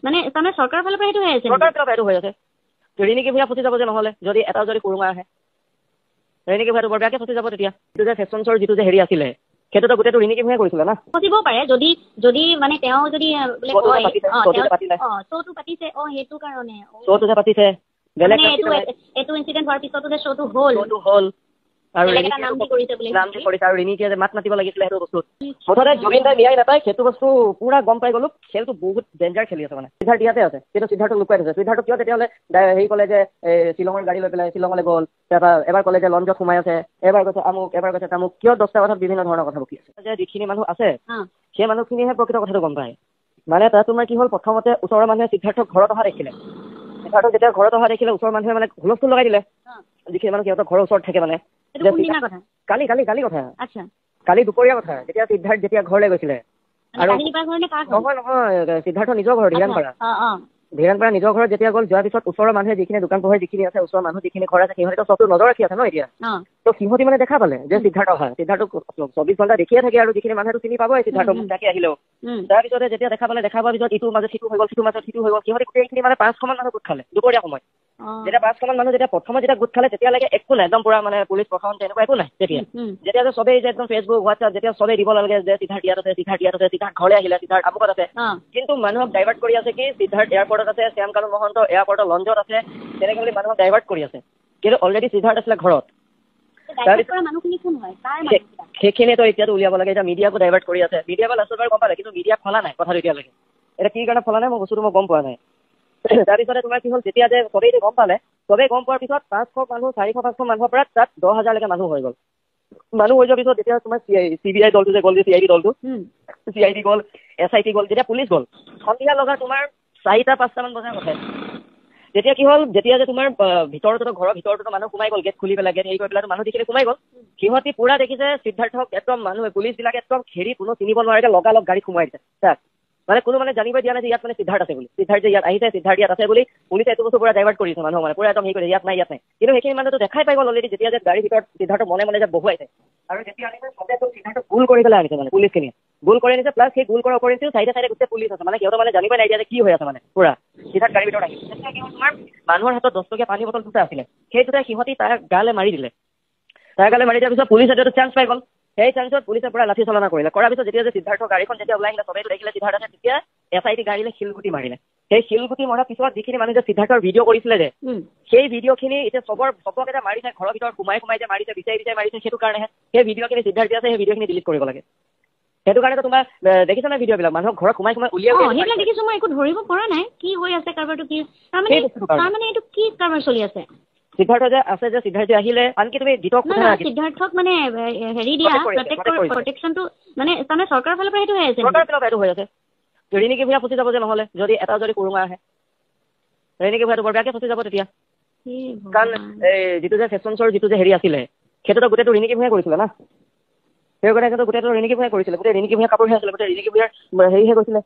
মানে তাৰমানে চৰকাৰৰ ফালৰ পৰা সেইটো হৈ আছে, চৰকাৰৰ ফালৰ পৰা সেইটো হৈ আছে। ৰিণিকী ভূঞা ফচি যাব যে নহ'লে যদি এটা যদি কুৰুঙা আহে, ৰিণিকী ভূঞাটো বৰ বেয়াকে ফচি যাব তেতিয়া। যিটো যে ফেশ্বন শ্ব'ৰ যিটো যে হেৰি আছিলে সেইটোতো গোটেইটো ৰিণিকী ভূঞাই কৰিছিলে না। ফচিবও পাৰে যদি মানে তেওঁ যদি বোলে কয় শ্ব'টো পাতিছে সেইটো কাৰণে শ্ব'টো যে পাতিছে বেলেগ এইটো ইনচিডেণ্ট হোৱাৰ পিছতো যে শ্ব'টো হ'ল আৰু নামটি কৰিছে আৰু ৰিণিকীয়ে যে মাত মাতিব লাগিছিলে সেইটো বস্তুত মুঠতে জুবিন দাই ন্যায় নাপায় সেইটো বস্তু পুৰা গম পাই গ'লো। খেলটো বহুত ডেঞ্জাৰ খেলি আছে মানে সিদ্ধাৰ্থ ইয়াতে আছে কিন্তু সিদ্ধাৰ্থক লুকুৱাই থৈছে। সিদ্ধাৰ্থ কিয় তেতিয়াহ'লে হেৰি ক'লে যে শ্বিলঙৰ গাড়ী লৈ পেলাই শ্বিলঙলৈ গ'ল, তাৰপৰা এবাৰ ক'লে যে লঞ্চত সোমাই আছে, এবাৰ কৈছে আমুক এবাৰ কৈছে তামুক, কিয় 10টা কথাত বিভিন্ন ধৰণৰ কথা বকি আছে যে যিখিনি মানুহ আছে সেই মানুহখিনিহে প্ৰকৃত কথাটো গম পায়। মানে তাত তোমাৰ কি হ'ল প্ৰথমতে ওচৰৰ মানুহে সিদ্ধাৰ্থক ঘৰত অহা দেখিলে, সিদ্ধাৰ্থক যেতিয়া ঘৰত অহা দেখিলে ওচৰৰ মানুহে মানে হুলস্থুল লগাই দিলে। যিখিনি মানুহ সিহঁতৰ ঘৰৰ ওচৰত থাকে মানে কালি কথা কালি দুপৰীয়া কথা যেতিয়া সিদ্ধাৰ্থ যেতিয়া ঘৰলৈ গৈছিলে আৰু নহয় সিদ্ধাৰ্থ নিজৰ ঘৰ ধীৰাণপাৰা নিজৰ ঘৰত যেতিয়া গ'ল যোৱাৰ পিছত ওচৰৰ মানুহে যিখিনি দোকান পোহাৰ যিখিনি আছে ওচৰৰ মানুহ যিখিনি ঘৰ আছে সিহঁতে চবটো নজৰ ৰাখি আছে ন এতিয়া তো সিহঁতি মানে দেখা পালে যে সিদ্ধাৰ্থ অহা সিদ্ধাৰ্থক 24 ঘণ্টা দেখিয়ে থাকে আৰু যিখিনি মানুহেতো চিনি পাবই সিদ্ধাৰ্থ তাকে আহিলেও তাৰপিছতে যেতিয়া দেখা পোৱাৰ পিছত ইটোৰ মাজত সিটো হৈ গ'ল সিটোৰ মাজত সিটো হৈ গ'ল সিহঁতি গোটেইখিনি মানে 500 মান মানুহ গোট খালে দুপৰীয়া সময়ত। যেতিয়া 500 মান মানুহ যেতিয়া প্ৰথমত যেতিয়া গোট খালে তেতিয়ালৈকে একো নাই একদম পুৰা মানে পুলিচ প্ৰশাসন তেনেকুৱা একো নাই। যেতিয়া যে চবেই যে একদম ফেচবুক হোৱাটছআপ যেতিয়া চবেই দিব লাগে যে সিদ্ধাৰ্থ ইয়াত আছে সিদ্ধাৰ্থ ঘৰলৈ আহিলে সিদ্ধাৰ্থ আমুকত আছে কিন্তু মানুহক ডাইভাৰ্ট কৰি আছে কি সিদ্ধাৰ্থ এয়াৰপৰ্টত আছে শ্যাম কানু মহন্ত এয়াৰপৰ্টৰ লঞ্চত আছে তেনেকে বুলি মানুহক ডাইভাৰ্ট কৰি আছে কিন্তু অলৰেডি সিদ্ধাৰ্থ আছিলে ঘৰত। সেইখিনিতো এতিয়াতো উলিয়াব লাগে এতিয়া মিডিয়াকো ডাইভাৰ্ট কৰি আছে মিডিয়াক লাষ্টৰ বাৰ গম পালে কিন্তু মিডিয়া ফলা নাই কথাটো এতিয়ালৈকে এতিয়া কি কাৰণে ফলা নাই মই বস্তুটো মই গম পোৱা নাই। তাৰপিছতে তোমাৰ কি হ'ল যেতিয়া যে চবেই গম পালে চবেই গম পোৱাৰ পিছত 500 মানুহ 400-500 মানুহৰ পৰা তাত 10,000লৈকে মানুহ হৈ গ'ল। মানুহ হৈ যোৱাৰ পিছত যেতিয়া তোমাৰ CBI দলটো যে গ'ল যে CID দলটো CID গ'ল SIT গ'ল যেতিয়া পুলিচ গ'ল সন্ধিয়া লগা তোমাৰ 4টা-5টা মান বজাৰ কথা। তেতিয়া কি হ'ল যেতিয়া যে তোমাৰ ভিতৰতো ঘৰৰ ভিতৰতো মানুহ সোমাই গ'ল গেট খুলি পেলাই গেট হেৰি কৰি পেলাই মানুহ যিখিনি সোমাই গ'ল সিহঁতি পুৰা দেখিছে সিদ্ধাৰ্থক একদম মানুহে পুলিচবিলাকে একদম ঘেৰি কোনো চিনিব নোৱাৰে লগালগ গাড়ী সোমাই দিছে তাক মানে কোনো মানে জানিব দিয়া নাই যে ইয়াত মানে সিদ্ধাৰ্থ আছে বুলি সিদ্ধাৰ্থ যে ইয়াত আহিছে সিদ্ধাৰ্থ ইয়াত আছে বুলি পুলিচে এইটো বস্তু পুৰা ডাইভাৰ্ট কৰিছে মানুহক মানে পুৰা একদম হেৰি কৰিছে ইয়াত নাই কিন্তু সেইখিনি মানুহটো দেখাই পাই গ'ল অলৰেডি যেতিয়া যে গাড়ীৰ ভিতৰত সিদ্ধাৰ্থ মনে যে বহুৱাইছে আৰু যেতিয়া আনিছে চবে সিদ্ধাৰ্থ গোল কৰি পেলাই আনিছে মানে পুলিচখিনিয়ে গোল কৰি আনিছে প্লাছ সেই গোল কৰাৰ ওপৰিঞ্চিও চাইডে গোটেই পুলিচ আছে মানে সিহঁতৰ মানে জানিবই নাই দিয়া যে কি হৈ আছে মানে পুৰা সিদ্ধাৰ্থ গাড়ীৰ ভিতৰত আহিছে তেতিয়া কি হ'ল তোমাৰ মানুহৰ হাতত 10 টকীয়া পানী বটল দুটা আছিলে সেই দুটাই সিহঁতি তাৰ গালে মাৰি দিলে তাৰ গালে মাৰি দিয়াৰ পিছত পুলিচে এটা চান্স পাই গ'ল সেই চান্সত পুলিচে পুৰা লাঠি চলনা কৰিলে কৰাৰ পিছত যেতিয়া যে সিদ্ধাৰ্থ গাড়ীখন যেতিয়া ওলাই আহিলে চবেই দেখিলে সিদ্ধাৰ্থ আছে তেতিয়া SIT গাড়ীলে শিলগুটি মাৰিলে সেই শিলগুটি মৰাৰ পিছত যিখিনি মানুহে যে সিদ্ধাৰ্থৰ ভিডিঅ' কৰিছিলে যে সেই ভিডিঅ'খিনি এতিয়া চবকে যে মাৰিছে ঘৰৰ ভিতৰত সোমাই যে মাৰিছে বিচাৰি মাৰিছে সেইটো কাৰণেহে সেই ভিডিঅ'খিনি সিদ্ধাৰ্থ আছে সেই ভিডিঅ'খিনি ডিলিট কৰিব লাগে সেইটো কাৰণে তোমাৰ দেখিছা নাই ভিডিঅ'বিলাক মানুহক ঘৰত সোমাই উলিয়াই সেইবিলাক দেখিছো মই একো ধৰিব পৰা নাই কি হৈ আছে কাৰবাৰটো কি তাৰমানে এইটো কি কাৰবাৰ চলি আছে সিদ্ধাৰ্থ যে আছে যে সিদ্ধাৰ্থ আহিলে আনকি তুমি সিদ্ধাৰ্থক মানে হেৰি দিয়া প্ৰটেকশ্যনটো মানে তাৰমানে চৰকাৰৰ ফালৰ পৰা সেইটো হৈ আছে চৰকাৰৰ ফালৰ পৰা সেইটো হৈ আছে। ৰিণিকী ভূঞা ফচি যাব যে নহ'লে যদি এটা যদি কুৰুঙা আহে ৰিণিকী ভূঞাটো বৰ বেয়াকে ফচি যাব তেতিয়া কাৰণ যিটো যে ফেশ্বন শ্ব'ৰ যিটো যে হেৰি আছিলে সেইটোতো গোটেইটো ৰিণিকী ভূঞাই কৰিছিলে না সেই কাৰণে গোটেইটো ৰিণিকী ভূঞাই কৰিছিলে গোটেই ৰিণিকী ভূঞা কাপোৰহে আছিলে গোটেই ৰিণিকী ভূঞাৰ হেৰিহে গৈছিলে